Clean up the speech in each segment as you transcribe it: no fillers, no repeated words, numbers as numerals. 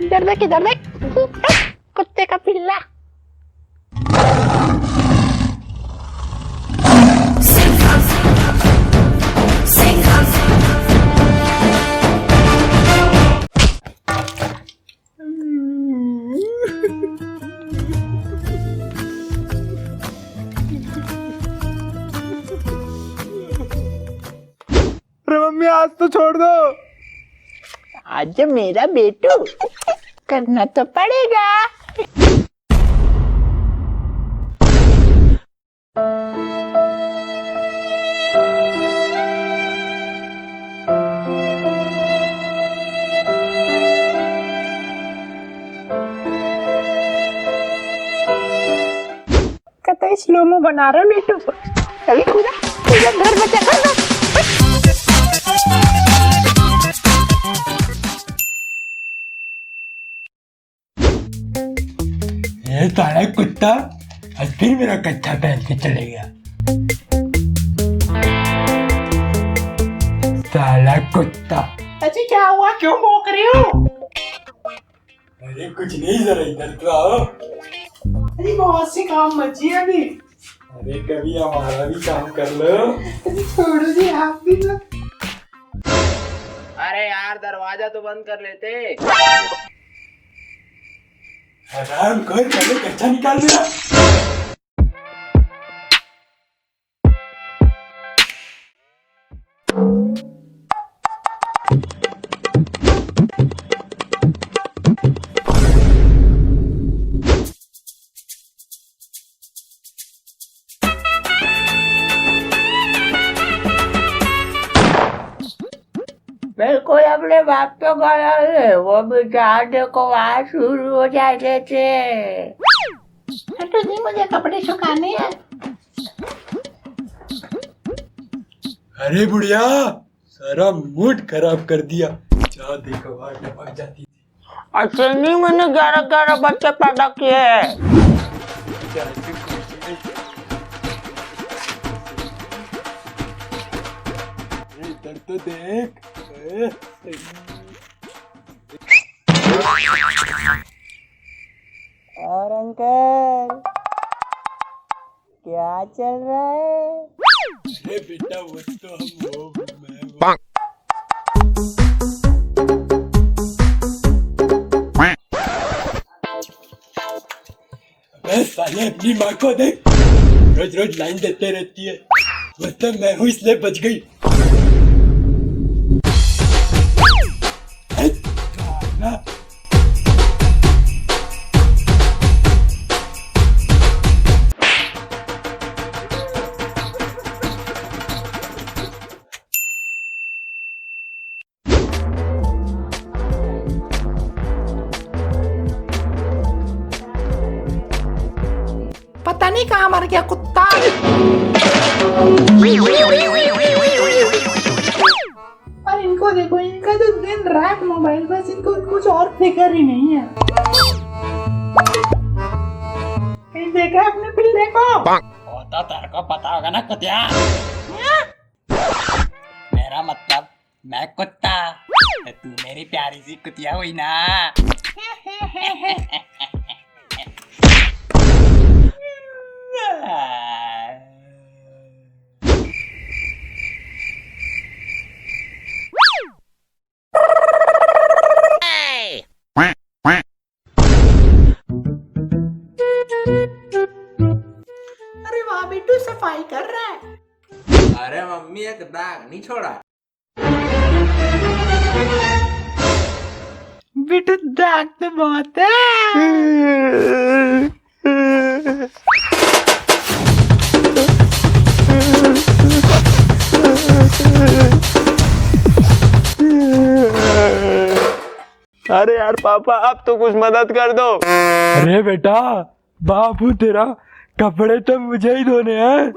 इधर देख इधर देख, कुत्ते का पिल्ला। अरे मम्मी आज तो छोड़ दो। आज मेरा बेटू करना तो पड़ेगा। कतई स्लोमो बना रहा बेटू को। अभी कूदा कूदा, घर बचा घर। ये साला कुत्ता आज फिर मेरा कच्चा पहन के चले गया। साला कुत्ता। अजी क्या हुआ, क्यों भौंक रही हो? अरे कुछ नहीं, जरा इधर तो आओ। अरे बहुत सी काम बची है अभी। अरे कभी हमारा भी काम कर लो। अरे छोड़ो जी, आप भी ना। अरे यार दरवाजा तो बंद कर लेते। आराम कर, पहले कच्चा निकाल मेरा। बिल्कुल अपने बाप तो गया है, वो बेचारे को आज शुरू हो जाते थे। तो जी मुझे कपड़े सुखाने हैं। अरे बुढ़िया, सारा मूड खराब कर दिया। चाह देखो वहाँ टपक जाती थी। अच्छा नहीं, मैंने 11 बच्चे पैदा किए हैं। इधर तो देख। और अंकल क्या चल रहा है? अरे बेटा वो तो मैं अबे साले अपनी माँ को देख, रोज रोज लाइन देते रहती है। वो तो मैं हूँ इसलिए बच गई। पता नहीं कहाँ मर गया कुत्ता। और इनको देखो, इनका तो दिन रात मोबाइल, बस इनको कुछ और फिक्र ही नहीं है। कहीं देखा अपने पिल्ले को? होता तेरे को पता होगा ना कुतिया। मेरा मतलब मैं कुत्ता, तू मेरी प्यारी सी कुतिया हुई ना। अरे वाह बेटू, सफाई कर रहा है। अरे मम्मी एक दाग नहीं छोड़ा। बेटू दाग तो बहुत है। अरे यार पापा, आप तो कुछ मदद कर दो। अरे बेटा, बाबू तेरा, कपड़े तो मुझे ही धोने हैं।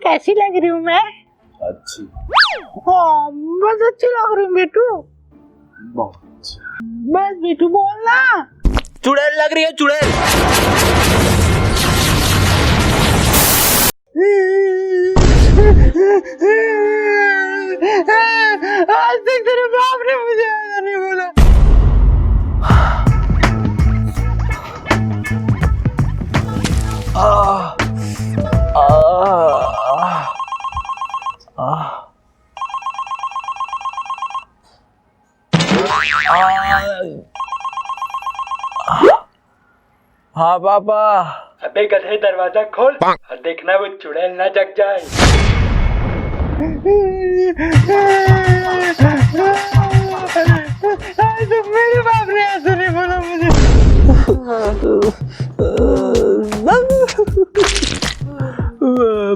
कैसी लग रही हूँ मैं? अच्छी, हाँ बस अच्छी लग रही हूँ बेटू। बहुत अच्छी। बस बेटू बोलना। चुड़ैल लग रही है, चुड़ैल। आज तक तेरे बाप ने मुझे ऐसा नहीं बोला। हाँ पापा। अबे गधे दरवाजा खोल और देखना वो चुड़ैल ना जग जाए। आज तक मेरे बाप ने ऐसा नहीं बोला मुझे।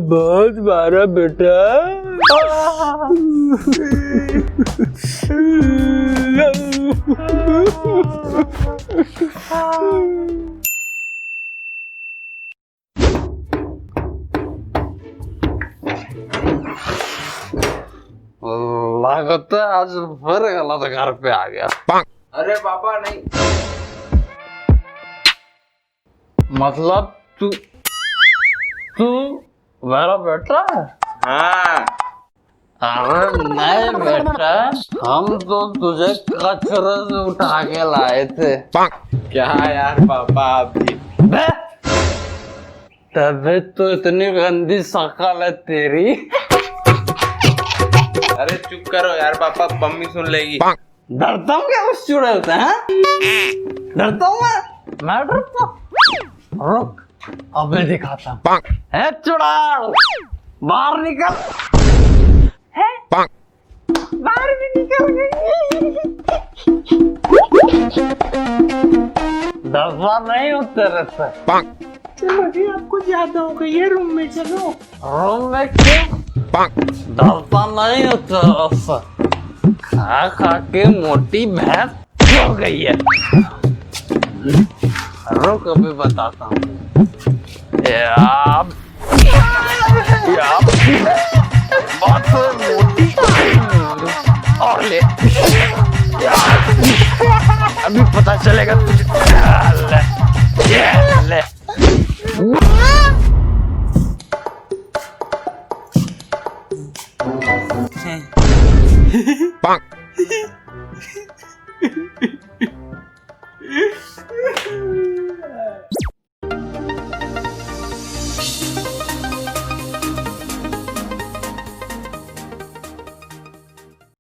बहुत मारा बेटा। लागत है आज फिर गलत घर पे आ गया। अरे पापा नहीं। मतलब तू तू मेरा बेटा है? हाँ। अरे नहीं बेटा, हम तो तुझे कचरे से उठा के लाए थे। क्या यार पापा आप भी। बे, तभी तो इतनी गंदी शक्ल है तेरी। अरे चुप करो यार पापा, मम्मी सुन लेगी। डरता हूँ क्या उस चुड़ैल से? हैं? डरता हूँ मैं डरता हूँ। रुक, अब मैं दिखाता हूँ। है चुड़ैल, बाहर निकल। है बाहर भी निकल गई। डरता नहीं हो तेरे से। चलो जी आपको ज्यादा हो गई है, रूम में चलो। रूम में क्यों? डरता नहीं हो तेरे से। खा खा के मोटी भैंस हो गई है। रुक अभी बताता हूँ। बहुत मोटी और ले, अभी पता चलेगा तुझे। ले।